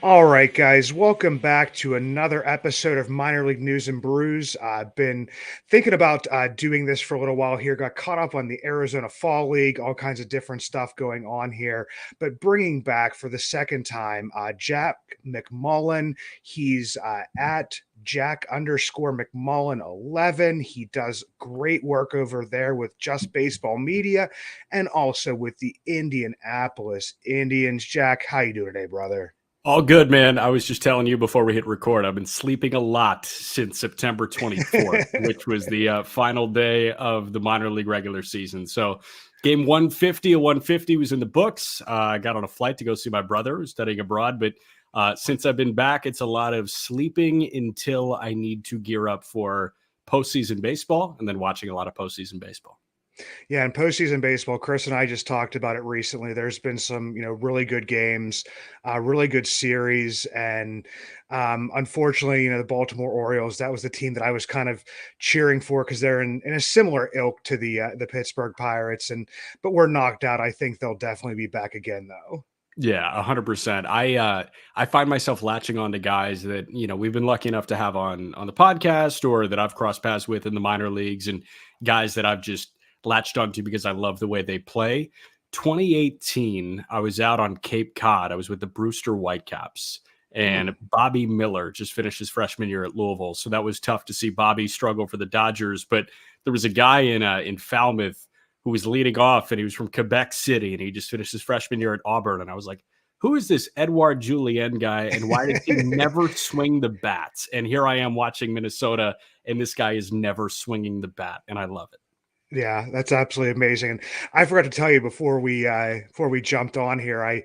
All right, guys, welcome back to another episode of Minor League News and Brews. I've been thinking about doing this for a little while here, got caught up on the Arizona Fall League, all kinds of different stuff going on here, but bringing back for the second time Jack McMullen. He's at Jack_McMullen 11. He does great work over there with Just Baseball Media and also with the Indianapolis Indians. Jack, how you doing today, brother? All good, man. I was just telling you before we hit record, I've been sleeping a lot since September 24th, which was the final day of the minor league regular season. So game 150 of 150 was in the books. I got on a flight to go see my brother who's studying abroad. But since I've been back, it's a lot of sleeping until I need to gear up for postseason baseball and then watching a lot of postseason baseball. Yeah, in postseason baseball, Chris and I just talked about it recently. There's been some, really good games, really good series, and unfortunately, the Baltimore Orioles. That was the team that I was kind of cheering for because they're in a similar ilk to the Pittsburgh Pirates, but we're knocked out. I think they'll definitely be back again, though. Yeah, 100%. I find myself latching on to guys that, we've been lucky enough to have on the podcast or that I've crossed paths with in the minor leagues, and guys that I've just latched onto because I love the way they play. 2018, I was out on Cape Cod. I was with the Brewster Whitecaps, and Bobby Miller just finished his freshman year at Louisville. So that was tough to see Bobby struggle for the Dodgers. But there was a guy in Falmouth who was leading off, and he was from Quebec City, and he just finished his freshman year at Auburn. And I was like, who is this Edouard Julien guy, and why does he never swing the bats? And here I am watching Minnesota, and this guy is never swinging the bat, and I love it. Yeah, that's absolutely amazing. And I forgot to tell you before we jumped on here, I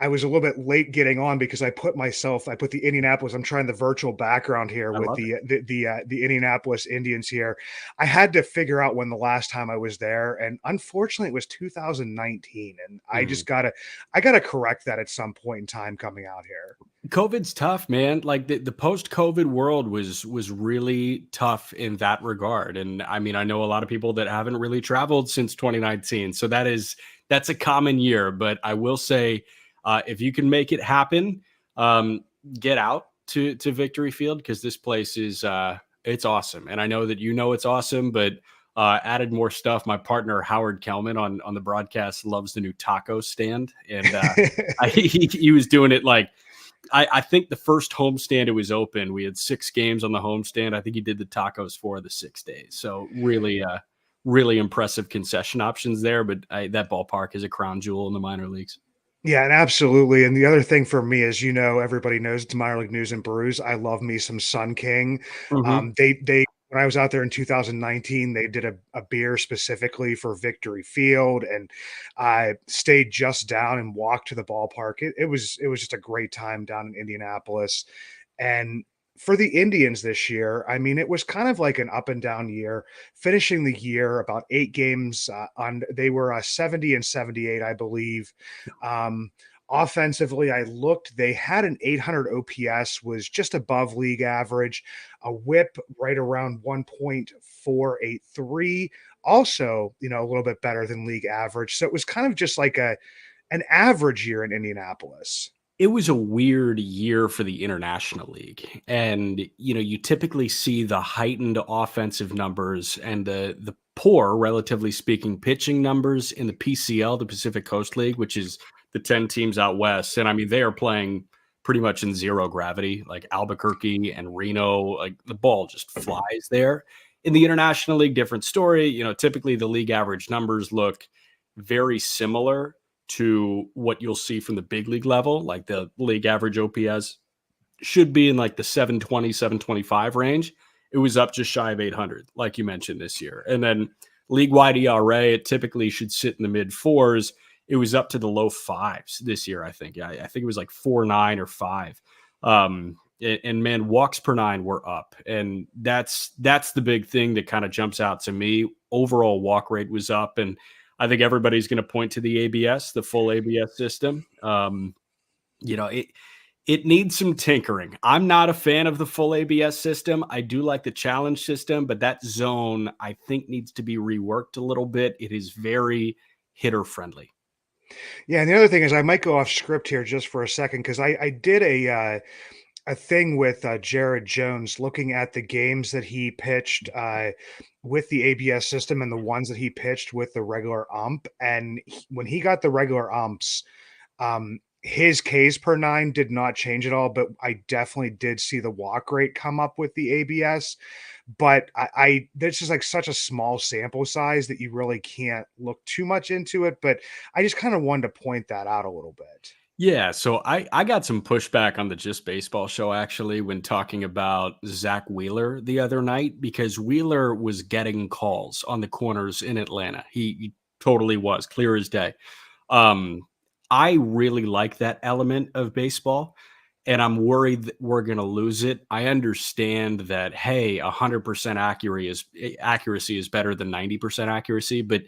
was a little bit late getting on because I put the Indianapolis. I'm trying the virtual background here I with love it. the Indianapolis Indians here. I had to figure out when the last time I was there, and unfortunately, it was 2019. And I gotta correct that at some point in time coming out here. COVID's tough, man. Like the post-COVID world was really tough in that regard. And I mean, I know a lot of people that haven't really traveled since 2019. So that's a common year. But I will say, if you can make it happen, get out to Victory Field, because this place is it's awesome. And I know that it's awesome, but added more stuff. My partner Howard Kelman on the broadcast loves the new taco stand, and he was doing it like. I think the first homestand it was open, we had 6 games on the homestand. I think he did the tacos for the 6 days. So really, really impressive concession options there. But that ballpark is a crown jewel in the minor leagues. Yeah, and absolutely. And the other thing for me is, everybody knows it's minor league news and brews. I love me some Sun King. Mm-hmm. They when I was out there in 2019, they did a beer specifically for Victory Field, and I stayed just down and walked to the ballpark. It was just a great time down in Indianapolis. And for the Indians this year, I mean, it was kind of like an up and down year, finishing the year about 8 games on. They were 70 and 78, I believe. Um, Offensively, they had an 800 OPS, was just above league average, a whip right around 1.483, also, a little bit better than league average. So it was kind of just like an average year in Indianapolis. It was a weird year for the International League. And, you typically see the heightened offensive numbers and the poor, relatively speaking, pitching numbers in the PCL, the Pacific Coast League, which is the 10 teams out west. And I mean, they are playing pretty much in zero gravity, like Albuquerque and Reno, like the ball just flies there. In the International League, different story. Typically the league average numbers look very similar to what you'll see from the big league level. Like the league average OPS should be in like the 720, 725 range. It was up just shy of 800, like you mentioned this year. And then league wide ERA, it typically should sit in the mid 4s. It was up to the low 5s this year, I think. Yeah, I think it was like 4.9 or 5. And man, walks per 9 were up. And that's the big thing that kind of jumps out to me. Overall walk rate was up. And I think everybody's going to point to the ABS, the full ABS system. It needs some tinkering. I'm not a fan of the full ABS system. I do like the challenge system, but that zone I think needs to be reworked a little bit. It is very hitter friendly. Yeah, and the other thing is I might go off script here just for a second because I did a thing with Jared Jones looking at the games that he pitched with the ABS system and the ones that he pitched with the regular ump. And when he got the regular umps, his Ks per nine did not change at all, but I definitely did see the walk rate come up with the ABS. But I that's just like such a small sample size that you really can't look too much into it. But I just kind of wanted to point that out a little bit. Yeah, so I got some pushback on the Just Baseball show actually when talking about Zach Wheeler the other night because Wheeler was getting calls on the corners in Atlanta. He totally was clear as day. Um, I really like that element of baseball, and I'm worried that we're going to lose it. I understand that, hey, 100% accuracy is better than 90% accuracy, but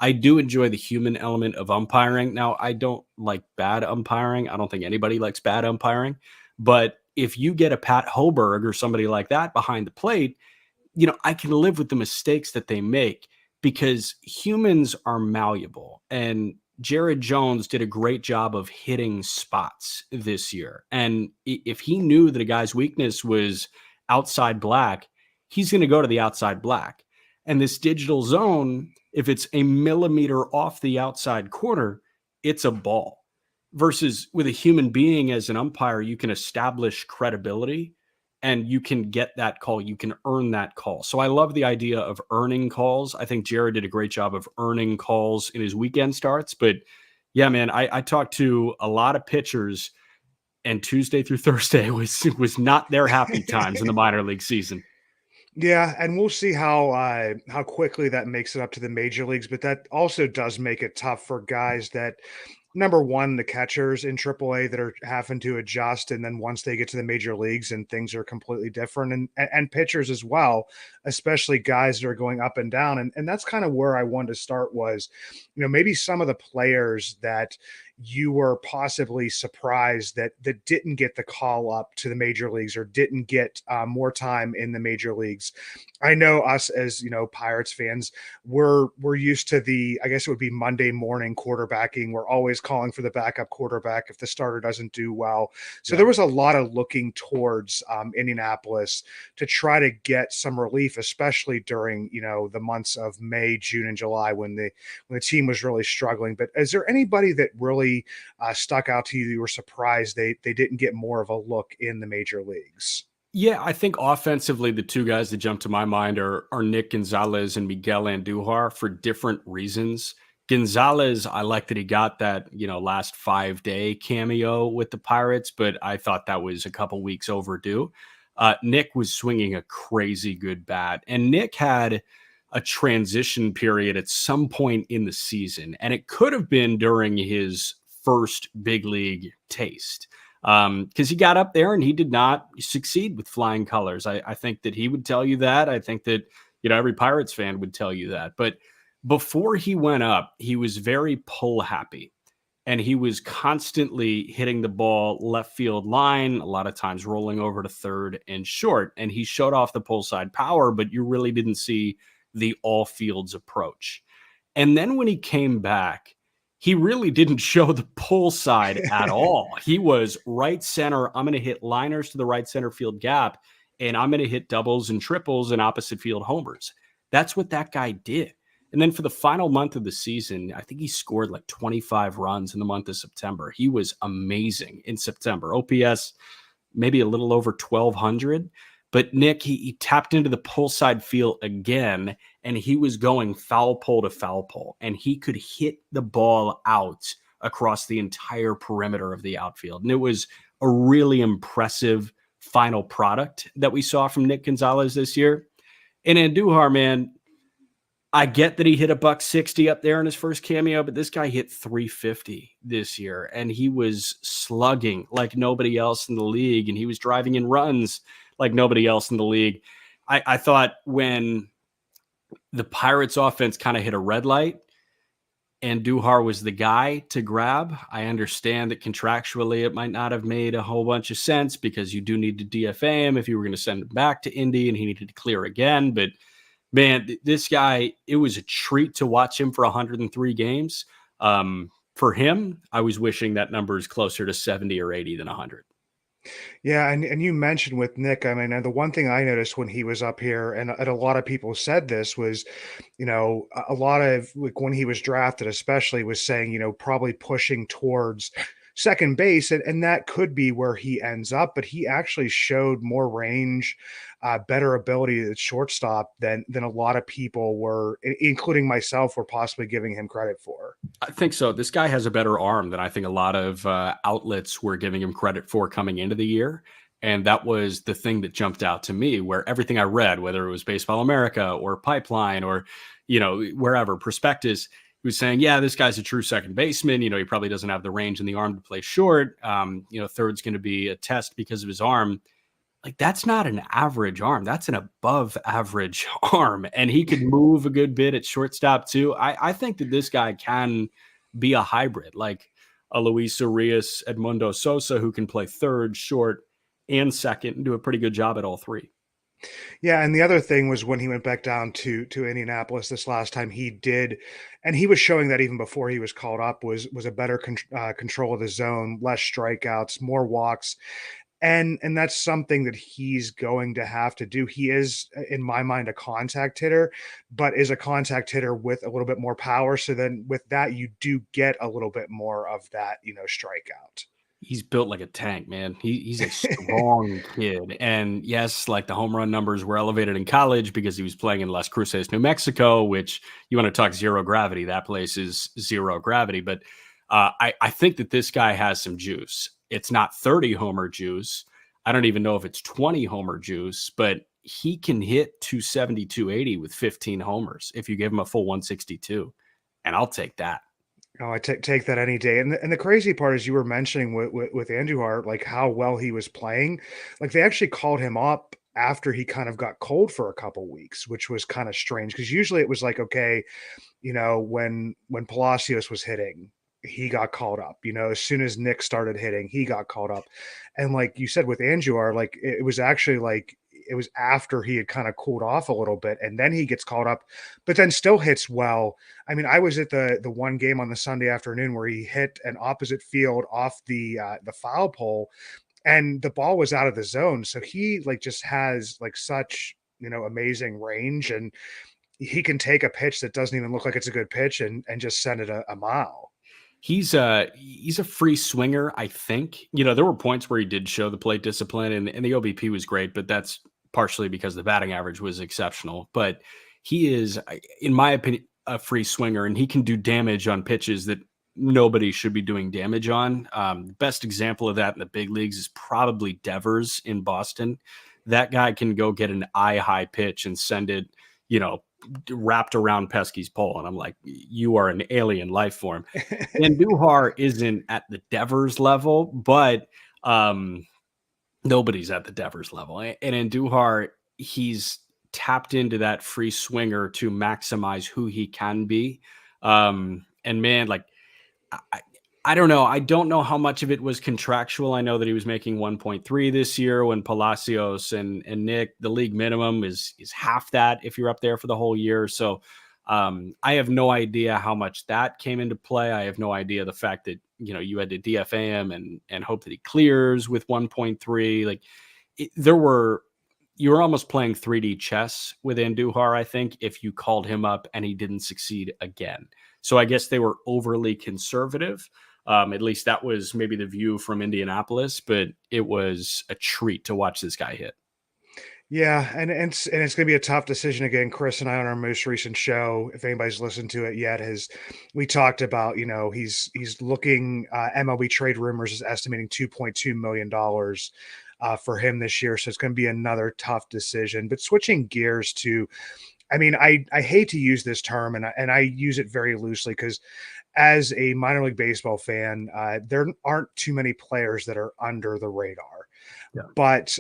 I do enjoy the human element of umpiring. Now, I don't like bad umpiring. I don't think anybody likes bad umpiring. But if you get a Pat Hoberg or somebody like that behind the plate, I can live with the mistakes that they make because humans are malleable. And Jared Jones did a great job of hitting spots this year. And if he knew that a guy's weakness was outside black, he's going to go to the outside black. And this digital zone, if it's a millimeter off the outside corner, it's a ball. Versus with a human being as an umpire, you can establish credibility and you can get that call. You can earn that call. So I love the idea of earning calls. I think Jared did a great job of earning calls in his weekend starts. But yeah, man, I talked to a lot of pitchers, and Tuesday through Thursday was not their happy times in the minor league season. Yeah, and we'll see how quickly that makes it up to the major leagues, but that also does make it tough for guys that number one, the catchers in AAA that are having to adjust, and then once they get to the major leagues and things are completely different, and pitchers as well, especially guys that are going up and down, and that's kind of where I wanted to start was, maybe some of the players that you were possibly surprised that didn't get the call up to the major leagues or didn't get more time in the major leagues. I know us as Pirates fans, we're used to the, I guess it would be Monday morning quarterbacking. We're always calling for the backup quarterback if the starter doesn't do well. So Yeah. there was a lot of looking towards Indianapolis to try to get some relief, especially during the months of May, June, and July when the team was really struggling. But is there anybody that really stuck out to you? You were surprised they didn't get more of a look in the major leagues. Yeah, I think offensively, the two guys that jump to my mind are Nick Gonzalez and Miguel Andujar for different reasons. Gonzalez, I like that he got that, last 5-day cameo with the Pirates, but I thought that was a couple weeks overdue. Nick was swinging a crazy good bat, and Nick had a transition period at some point in the season, and it could have been during his first big league taste because he got up there and he did not succeed with flying colors. I think that he would tell you that. I think that every Pirates fan would tell you that. But before he went up, he was very pull happy, and he was constantly hitting the ball left field line, a lot of times rolling over to third and short. And he showed off the pull side power, but you really didn't see the all fields approach. And then when he came back, he really didn't show the pull side at all. He was right center. I'm going to hit liners to the right center field gap, and I'm going to hit doubles and triples and opposite field homers. That's what that guy did. And then for the final month of the season, I think he scored like 25 runs in the month of September. He was amazing in September. OPS maybe a little over 1,200. But Nick, he tapped into the pull side feel again, and he was going foul pole to foul pole, and he could hit the ball out across the entire perimeter of the outfield. And it was a really impressive final product that we saw from Nick Gonzalez this year. And Andujar, man, I get that he hit a $160 up there in his first cameo, but this guy hit 350 this year, and he was slugging like nobody else in the league, and he was driving in runs like nobody else in the league. I thought when the Pirates offense kind of hit a red light, Andujar was the guy to grab. I understand that contractually it might not have made a whole bunch of sense because you do need to DFA him if you were going to send him back to Indy and he needed to clear again. But man, this guy, it was a treat to watch him for 103 games. For him, I was wishing that number is closer to 70 or 80 than 100. Yeah, and you mentioned with Nick, I mean, and the one thing I noticed when he was up here, and a lot of people said this was, a lot of like when he was drafted, especially was saying, probably pushing towards second base, and that could be where he ends up, but he actually showed more range, better ability at shortstop than a lot of people were, including myself, were possibly giving him credit for. I think so. This guy has a better arm than I think a lot of outlets were giving him credit for coming into the year. And that was the thing that jumped out to me, where everything I read, whether it was Baseball America or Pipeline or, wherever, Prospectus, he was saying, yeah, this guy's a true second baseman. He probably doesn't have the range and the arm to play short. Third's going to be a test because of his arm. Like, that's not an average arm. That's an above average arm. And he could move a good bit at shortstop too. I think that this guy can be a hybrid, like a Luis Urias, Edmundo Sosa, who can play third, short, and second and do a pretty good job at all three. Yeah, and the other thing was when he went back down to Indianapolis this last time, he did, and he was showing that even before he was called up was a better control of the zone, less strikeouts, more walks, and that's something that he's going to have to do. He is, in my mind, a contact hitter, but is a contact hitter with a little bit more power. So then with that, you do get a little bit more of that, strikeout. He's built like a tank, man. He's a strong kid. And yes, like the home run numbers were elevated in college because he was playing in Las Cruces, New Mexico, which you want to talk zero gravity. That place is zero gravity. But I think that this guy has some juice. It's not 30 homer juice. I don't even know if it's 20 homer juice, but he can hit 270, 280 with 15 homers if you give him a full 162. And I'll take that. Oh, I take that any day. And the crazy part is you were mentioning with Andrew Hart, like how well he was playing. Like they actually called him up after he kind of got cold for a couple weeks, which was kind of strange because usually it was like, okay, when Palacios was hitting, he got called up. As soon as Nick started hitting, he got called up. And like you said with Andujar, like it was actually like it was after he had kind of cooled off a little bit, and then he gets called up, but then still hits well. I mean, I was at the one game on the Sunday afternoon where he hit an opposite field off the foul pole, and the ball was out of the zone. So he like just has like such amazing range, and he can take a pitch that doesn't even look like it's a good pitch and just send it a mile. He's a free swinger, I think. There were points where he did show the plate discipline and the OBP was great, but that's partially because the batting average was exceptional. But he is, in my opinion, a free swinger, and he can do damage on pitches that nobody should be doing damage on. The best example of that in the big leagues is probably Devers in Boston. That guy can go get an eye high pitch and send it, wrapped around Pesky's pole. And I'm like, you are an alien life form. And Duhar isn't at the Devers level, but nobody's at the Devers level. And in Duhar, he's tapped into that free swinger to maximize who he can be. And man, like, I don't know. I don't know how much of it was contractual. I know that he was making 1.3 this year when Palacios and Nick, the league minimum is half that if you're up there for the whole year. So I have no idea how much that came into play. I have no idea the fact that, you had to DFA him and hope that he clears with 1.3. Like you were almost playing 3D chess with Andujar, I think, if you called him up and he didn't succeed again. So I guess they were overly conservative. At least that was maybe the view from Indianapolis, but it was a treat to watch this guy hit. Yeah, and it's going to be a tough decision again. Chris and I on our most recent show, if anybody's listened to it yet, we talked about he's looking MLB trade rumors is estimating $2.2 million for him this year, so it's going to be another tough decision. But switching gears to, I mean, I hate to use this term, and I use it very loosely because as a minor league baseball fan, there aren't too many players that are under the radar. But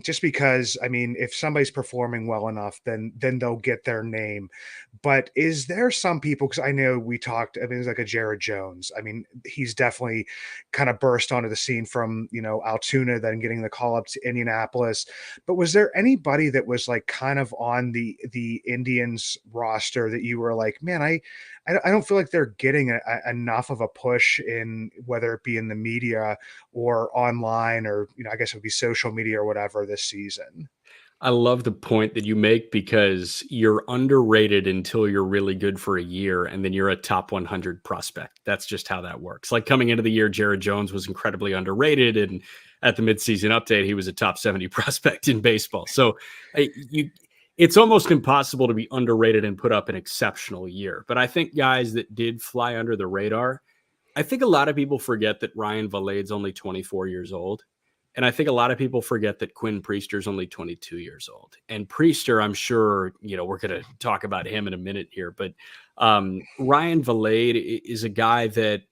just because, I mean, if somebody's performing well enough, then they'll get their name. But is there some people? Because I know we talked. I mean, it's like a Jared Jones. I mean, he's definitely kind of burst onto the scene from Altoona, then getting the call up to Indianapolis. But was there anybody that was like kind of on the Indians roster that you were like, man, I don't feel like they're getting enough of a push in, whether it be in the media or online, or I guess it would be social media or whatever, this season. I love the point that you make because you're underrated until you're really good for a year and then you're a top 100 prospect. That's just how that works. Like coming into the year, Jared Jones was incredibly underrated. And at the midseason update, he was a top 70 prospect in baseball. So it's almost impossible to be underrated and put up an exceptional year. But I think guys that did fly under the radar, I think a lot of people forget that Ryan Valade's only 24 years old. And I think a lot of people forget that Quinn Priester's only 22 years old. And Priester, I'm sure, we're going to talk about him in a minute here, but Ryan Valade is a guy that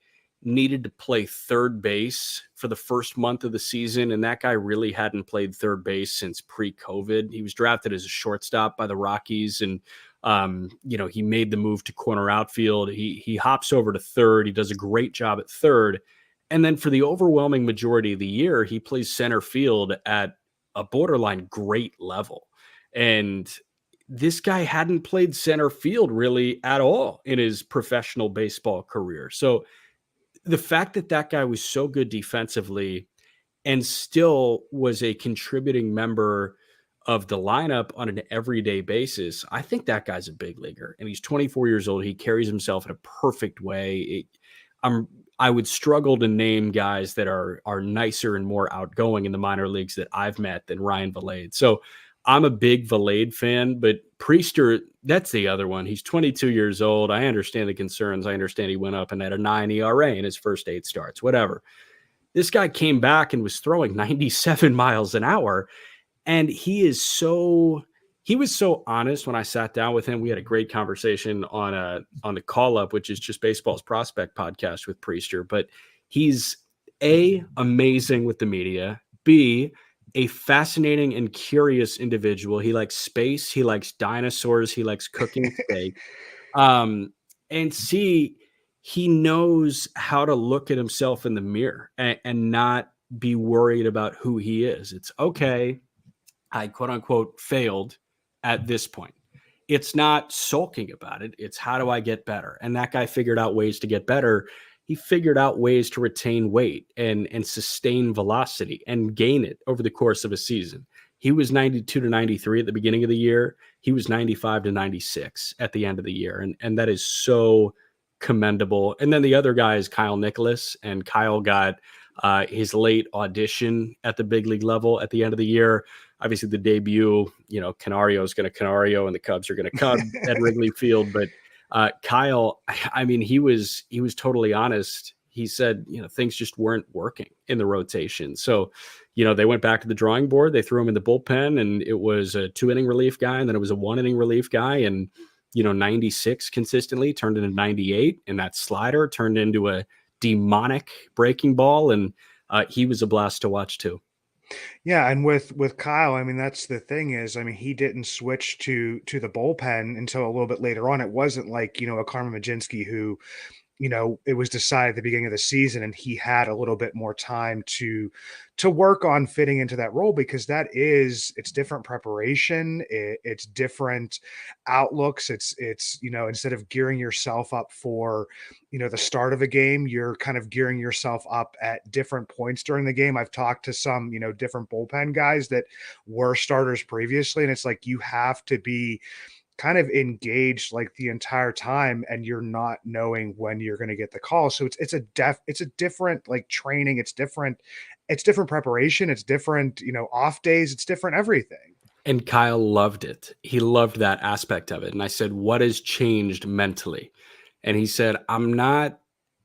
needed to play third base for the first month of the season. And that guy really hadn't played third base since pre-COVID. He was drafted as a shortstop by the Rockies. And, he made the move to corner outfield. He hops over to third. He does a great job at third. And then for the overwhelming majority of the year, he plays center field at a borderline great level. And this guy hadn't played center field really at all in his professional baseball career. So the fact that that guy was so good defensively and still was a contributing member of the lineup on an everyday basis, I think that guy's a big leaguer. And he's 24 years old. He carries himself in a perfect way. I would struggle to name guys that are nicer and more outgoing in the minor leagues that I've met than Ryan Valade. So I'm a big Valade fan, but Priester, that's the other one. He's 22 years old. I understand the concerns. I understand he went up and had a 9 ERA in his first 8 starts, whatever. This guy came back and was throwing 97 miles an hour. And he was so honest when I sat down with him. We had a great conversation on the Call Up, which is just baseball's prospect podcast with Priester. But he's A, amazing with the media, B, a fascinating and curious individual. He likes space, he likes dinosaurs, he likes cooking steak. And C, he knows how to look at himself in the mirror and not be worried about who he is. It's okay, I quote unquote failed at this point. It's not sulking about it. It's how do I get better? And that guy figured out ways to get better. He figured out ways to retain weight and sustain velocity and gain it over the course of a season. He was 92 to 93 at the beginning of the year. He was 95 to 96 at the end of the year. And that is so commendable. And then the other guy is Kyle Nicholas. And Kyle got his late audition at the big league level at the end of the year. Obviously, the debut, Canario is going to Canario and the Cubs are going to Cub at Wrigley Field. But Kyle, I mean, he was totally honest. He said, things just weren't working in the rotation. So, they went back to the drawing board. They threw him in the bullpen, and it was a 2-inning relief guy, and then it was a 1-inning relief guy. And, 96 consistently turned into 98, and that slider turned into a demonic breaking ball. And he was a blast to watch too. Yeah, and with Kyle, I mean, that's the thing is, I mean, he didn't switch to the bullpen until a little bit later on. It wasn't like, a Carmen Majinski who, it was decided at the beginning of the season and he had a little bit more time to work on fitting into that role, because it's different preparation. It's different outlooks. It's, instead of gearing yourself up for, the start of a game, you're kind of gearing yourself up at different points during the game. I've talked to some, different bullpen guys that were starters previously, and it's like, you have to be kind of engaged like the entire time, and you're not knowing when you're going to get the call. So it's a different like training. It's different preparation. It's different, off days. It's different everything. And Kyle loved it. He loved that aspect of it. And I said, what has changed mentally? And he said, I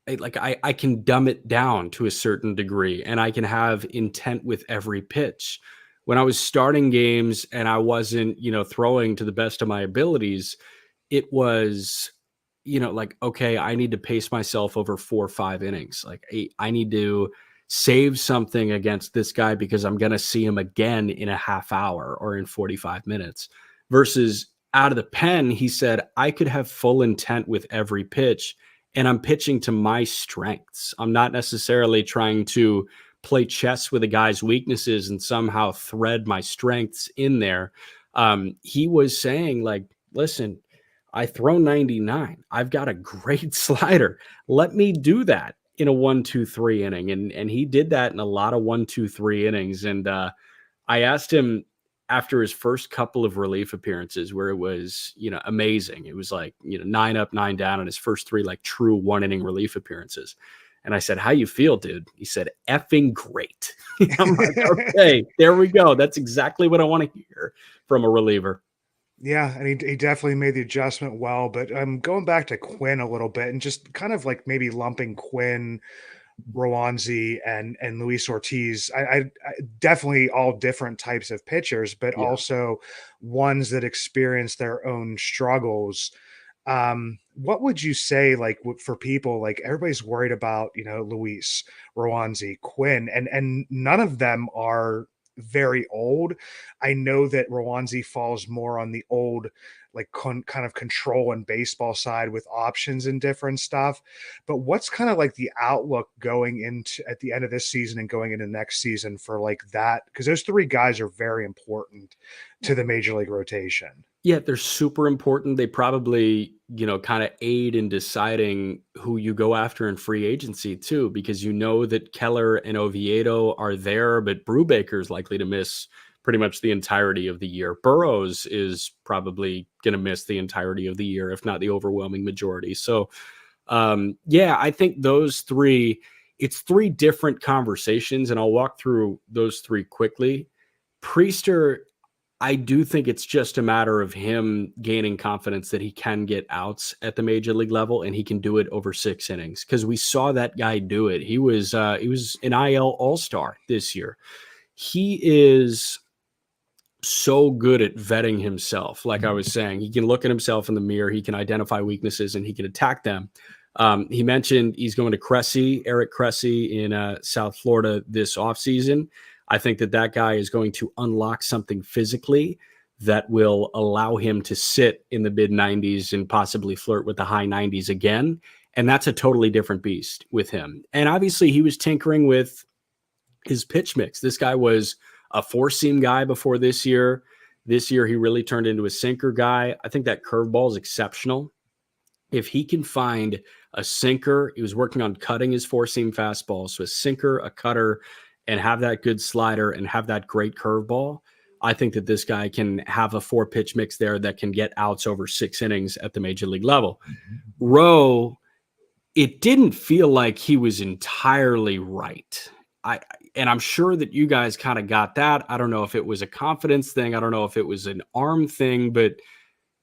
can dumb it down to a certain degree, and I can have intent with every pitch. When I was starting games and I wasn't, throwing to the best of my abilities, it was, okay, I need to pace myself over 4 or 5 innings. Like I need to save something against this guy because I'm going to see him again in a half hour or in 45 minutes. Versus out of the pen, he said, I could have full intent with every pitch, and I'm pitching to my strengths. I'm not necessarily trying to play chess with a guy's weaknesses and somehow thread my strengths in there. He was saying, like, listen, I throw 99. I've got a great slider. Let me do that in a 1-2-3 inning. And he did that in a lot of 1-2-3 innings. And I asked him after his first couple of relief appearances where it was, amazing. It was like, 9 up, 9 down in his first 3 like true 1 inning relief appearances. And I said, how you feel, dude? He said, effing great. I'm like, okay, there we go. That's exactly what I want to hear from a reliever. Yeah, and he definitely made the adjustment well. But going back to Quinn a little bit and just kind of like maybe lumping Quinn, Rowanzi, and Luis Ortiz. I definitely all different types of pitchers, but Yeah. also ones that experience their own struggles. What would you say, like, for people, like everybody's worried about, Luis, Rowanzi, Quinn, and none of them are very old. I know that Rowanzi falls more on the old, like kind of control and baseball side with options and different stuff. But what's kind of like the outlook going into at the end of this season and going into next season for like that? Because those 3 guys are very important to the major league rotation. Yeah, they're super important. They probably, kind of aid in deciding who you go after in free agency too, because that Keller and Oviedo are there, but Brubaker is likely to miss pretty much the entirety of the year. Burrows is probably going to miss the entirety of the year, if not the overwhelming majority. So, yeah, I think those 3, it's 3 different conversations, and I'll walk through those 3 quickly. Priester, I do think it's just a matter of him gaining confidence that he can get outs at the major league level and he can do it over 6 innings, because we saw that guy do it. He was an IL All-Star this year. He is so good at vetting himself. Like I was saying, he can look at himself in the mirror, he can identify weaknesses, and he can attack them. He mentioned he's going to Eric Cressy in South Florida this offseason. I think that guy is going to unlock something physically that will allow him to sit in the mid 90s and possibly flirt with the high 90s again. And that's a totally different beast with him. And obviously he was tinkering with his pitch mix. This guy was a 4-seam guy before this year. This year, he really turned into a sinker guy. I think that curveball is exceptional. If he can find a sinker, he was working on cutting his 4-seam fastball. So a sinker, a cutter, and have that good slider and have that great curveball. I think that this guy can have a 4-pitch mix there that can get outs over 6 innings at the major league level. Rowe, it didn't feel like he was entirely right. And I'm sure that you guys kind of got that. I don't know if it was a confidence thing. I don't know if it was an arm thing, but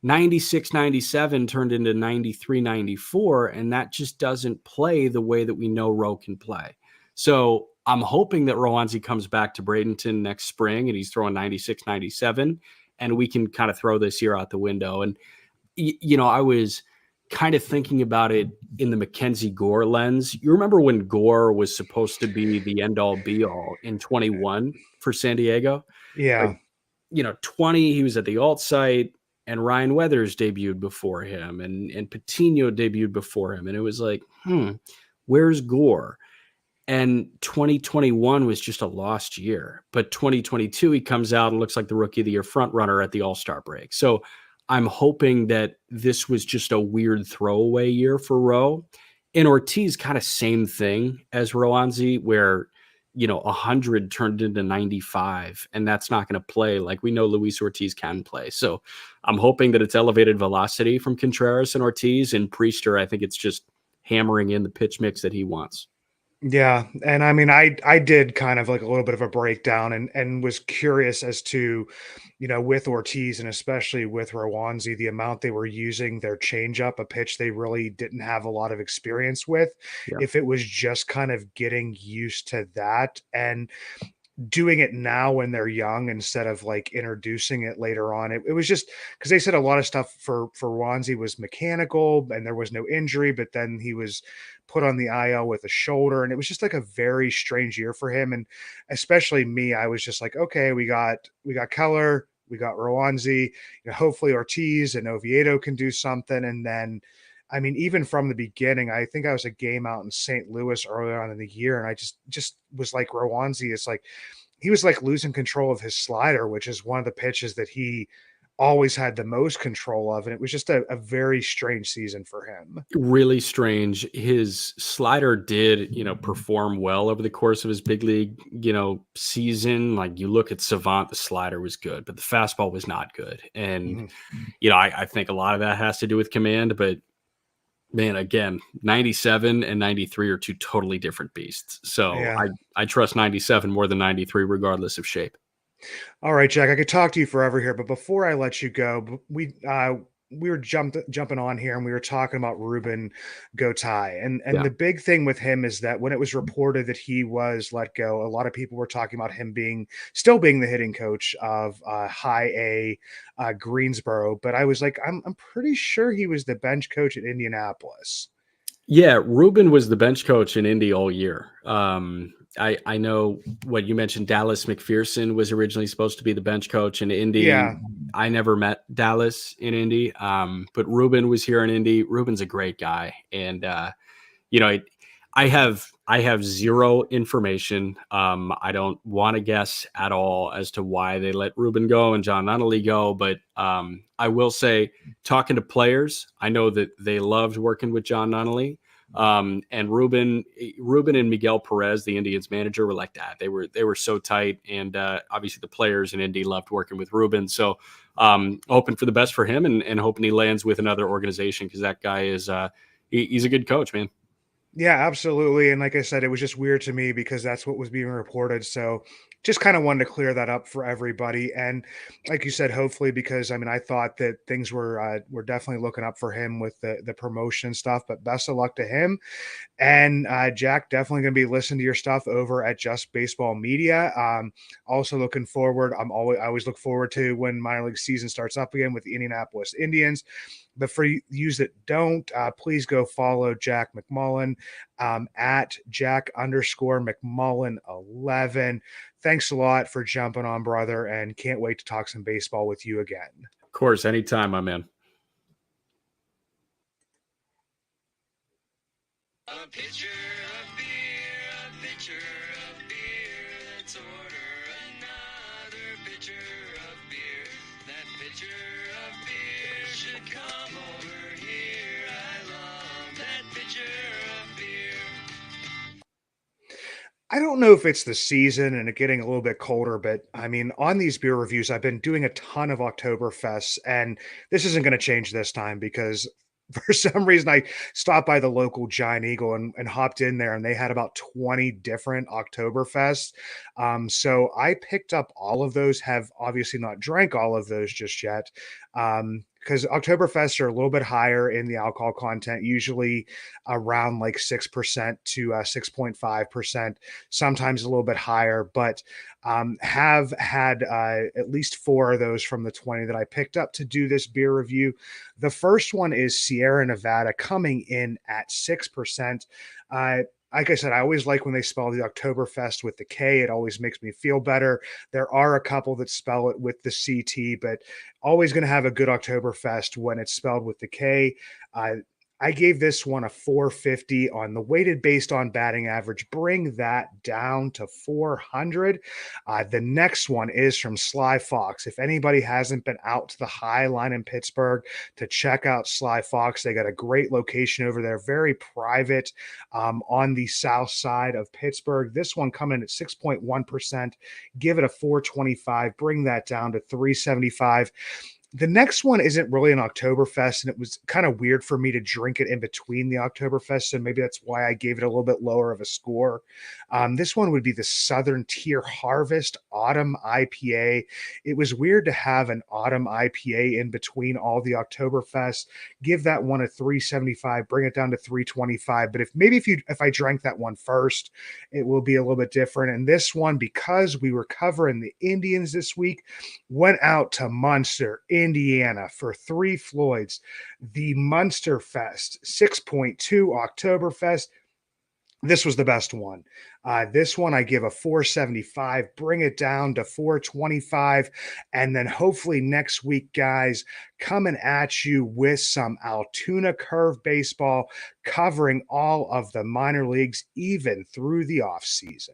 96, 97 turned into 93, 94, and that just doesn't play the way that we know Rowe can play. So I'm hoping that Rowanzi comes back to Bradenton next spring and he's throwing 96, 97, and we can kind of throw this year out the window. And, I was kind of thinking about it in the Mackenzie Gore lens. You remember when Gore was supposed to be the end all be all in 21 for San Diego? Yeah. Like, 20, he was at the alt site, and Ryan Weathers debuted before him, and Patino debuted before him. And it was like, where's Gore? And 2021 was just a lost year. But 2022, he comes out and looks like the rookie of the year front runner at the All-Star break. So I'm hoping that this was just a weird throwaway year for Rowe. And Ortiz, kind of same thing as Rowanzi, where 100 turned into 95, and that's not going to play like we know Luis Ortiz can play. So I'm hoping that it's elevated velocity from Contreras and Ortiz, and Priester, I think it's just hammering in the pitch mix that he wants. Yeah, and I mean, I did kind of like a little bit of a breakdown and was curious as to, with Ortiz and especially with Rowanzi, the amount they were using their changeup, a pitch they really didn't have a lot of experience with, Yeah. if it was just kind of getting used to that. And doing it now when they're young instead of like introducing it later on. It was just because they said a lot of stuff for Wanzi was mechanical and there was no injury, but then he was put on the IL with a shoulder, and it was just like a very strange year for him. And especially me, I was just like, okay, we got Keller, we got Rowanzi, hopefully Ortiz and Oviedo can do something. And then I mean, even from the beginning, I think I was a game out in St. Louis earlier on in the year, and I just was like Rowanzi. It's like he was like losing control of his slider, which is one of the pitches that he always had the most control of. And it was just a very strange season for him. Really strange. His slider did, perform well over the course of his big league, season. Like you look at Savant, the slider was good, but the fastball was not good. And, Mhm. I think a lot of that has to do with command, but man, again, 97 and 93 are two totally different beasts. So Yeah. I trust 97 more than 93, regardless of shape. All right, Jack, I could talk to you forever here, but before I let you go, we were jumping on here and we were talking about Ruben Gotay. And Yeah. the big thing with him is that when it was reported that he was let go, a lot of people were talking about him still being the hitting coach of high A Greensboro. But I was like, I'm pretty sure he was the bench coach at Indianapolis. Yeah, Ruben was the bench coach in Indy all year. I know what you mentioned. Dallas McPherson was originally supposed to be the bench coach in Indy. Yeah. I never met Dallas in Indy, but Ruben was here in Indy. Ruben's a great guy, and you know, I have zero information. I don't want to guess at all as to why they let Ruben go and John Nunnally go, but I will say, talking to players, I know that they loved working with John Nunnally. And Ruben and Miguel Perez, the Indians manager, were like that. They were so tight, and obviously the players in Indy loved working with Ruben. So hoping for the best for him, and hoping he lands with another organization, because that guy is he's a good coach, man. Yeah, absolutely. And like I said, it was just weird to me because that's what was being reported. So just kind of wanted to clear that up for everybody. And like you said, hopefully, because I mean, I thought that things were definitely looking up for him with the promotion stuff. But best of luck to him. And Jack, definitely going to be listening to your stuff over at Just Baseball Media. Also looking forward. I always look forward to when minor league season starts up again with the Indianapolis Indians. But for you that don't, please go follow Jack McMullen at Jack_McMullen11. Thanks a lot for jumping on, brother, and can't wait to talk some baseball with you again. Of course, anytime, my man. A pitcher of beer, a pitcher of beer. Let's order another pitcher of beer. That pitcher of beer should come over here. I love that pitcher of beer. I don't know if it's the season and it getting a little bit colder, but I mean, on these beer reviews, I've been doing a ton of Oktoberfests, and this isn't going to change this time because for some reason I stopped by the local Giant Eagle and hopped in there, and they had about 20 different Oktoberfests. So I picked up all of those, have obviously not drank all of those just yet. Because Oktoberfests are a little bit higher in the alcohol content, usually around like 6% to 6.5%, sometimes a little bit higher, but have had at least 4 of those from the 20 that I picked up to do this beer review. The first one is Sierra Nevada, coming in at 6%. Like I said, I always like when they spell the Oktoberfest with the K. It always makes me feel better. There are a couple that spell it with the CT, but always going to have a good Oktoberfest when it's spelled with the K. I gave this one a 450 on the weighted based on batting average. Bring that down to 400. The next one is from Sly Fox. If anybody hasn't been out to the High Line in Pittsburgh to check out Sly Fox, they got a great location over there, very private, on the south side of Pittsburgh. This one coming in at 6.1%. Give it a 425. Bring that down to 375. The next one isn't really an Oktoberfest, and it was kind of weird for me to drink it in between the Oktoberfest, so maybe that's why I gave it a little bit lower of a score. This one would be the Southern Tier Harvest Autumn IPA. It was weird to have an Autumn IPA in between all the Oktoberfest. Give that one a 375, bring it down to 325. But if I drank that one first, it will be a little bit different. And this one, because we were covering the Indians this week, went out to Munster, Indiana for Three Floyds, the Munster Fest 6.2 Oktoberfest. This was the best one. This one I give a 475, bring it down to 425. And then hopefully next week, guys, coming at you with some Altoona Curve baseball, covering all of the minor leagues, even through the offseason.